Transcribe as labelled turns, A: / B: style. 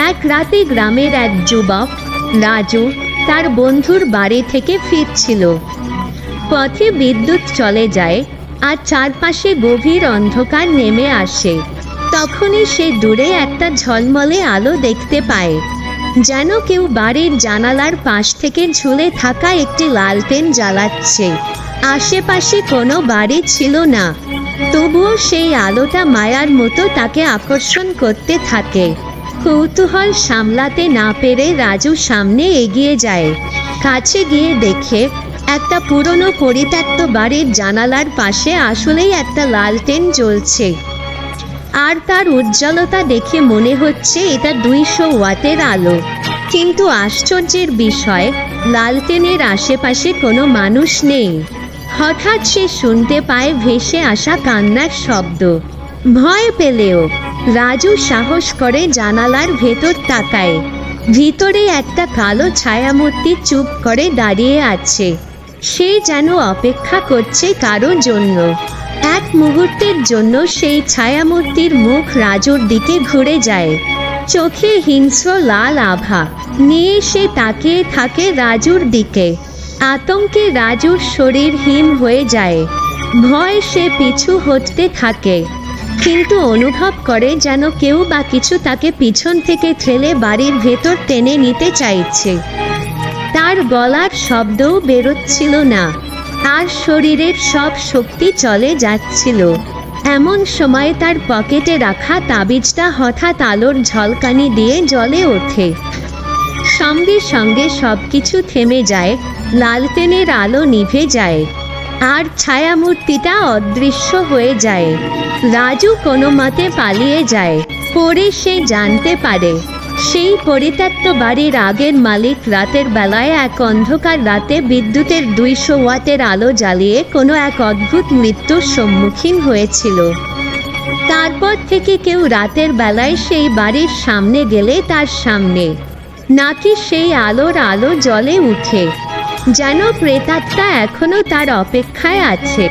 A: এক রাতে গ্রামের এক যুবক রাজু তার বন্ধুর বাড়ি থেকে ফিরছিল। পথে বিদ্যুৎ চলে যায় আর চারপাশে গভীর অন্ধকার নেমে আসে। তখনই সে দূরে একটা ঝলমলে আলো দেখতে পায়, যেন কেউ বাড়ির জানালার পাশ থেকে ঝুলে থাকা একটি লালটেন জ্বালাচ্ছে। আশেপাশে কোনো বাড়ি ছিল না, তবুও সেই আলোটা মায়ার মতো তাকে আকর্ষণ করতে থাকে। কৌতূহল সামলাতে না পেরে রাজু সামনে এগিয়ে যায়। কাছে গিয়ে দেখে একটা পুরনো পরিত্যক্ত বাড়ির জানালার পাশে আসলেই একটা লালটেন জ্বলছে। আর তার উজ্জ্বলতা দেখে মনে হচ্ছে এটা 200 ওয়াটের আলো। কিন্তু আশ্চর্যের বিষয়, লালটেনের আশেপাশে কোনো মানুষ নেই। হঠাৎ সে শুনতে পায় ভেসে আসা কান্নার শব্দ। ভয় পেলেও রাজু সাহস করে জানালার ভেতর তাকায়। ভিতরে একটা কালো ছায়ামূর্তি চুপ করে দাঁড়িয়ে আছে। সে যেন অপেক্ষা করছে কারো জন্য। এক মুহূর্তের জন্য সেই ছায়ামূর্তির মুখ রাজুর দিকে ঘুরে যায়। চোখে হিংস্র লাল আভা নিয়ে সে তাকিয়ে থাকে রাজুর দিকে। আতঙ্কে রাজুর শরীর হিম হয়ে যায়। ভয় সে পিছু হটতে থাকে, কিন্তু অনুভব করে যেন কেউ বা কিছু তাকে পিছন থেকে ঠেলে বাড়ির ভেতর টেনে নিতে চাইছে। তার গলার শব্দও বেরোচ্ছিল না, আর শরীরের সব শক্তি চলে যাচ্ছিল। এমন সময় তার পকেটে রাখা তাবিজটা হঠাৎ আলোর ঝলকানি দিয়ে জ্বলে ওঠে। সঙ্গে সঙ্গে সবকিছু থেমে যায়, লালটেনের আলো নিভে যায়, আর ছায়ামূর্তিটা অদৃশ্য হয়ে যায়। রাজু কোনো মতে পালিয়ে যায়। পরে সে জানতে পারে সেই পরিত্যক্ত বাড়ির আগের মালিক রাতের বেলায় এক অন্ধকার রাতে বিদ্যুতের 200 ওয়াটের আলো জ্বালিয়ে কোনো এক অদ্ভুত মৃত্যুর সম্মুখীন হয়েছিল। তারপর থেকে কেউ রাতের বেলায় সেই বাড়ির সামনে গেলে তার সামনে নাকি সেই আলোর আলো জ্বলে উঠে, যেন প্রেতাত্মা এখনো তার অপেক্ষায় আছে।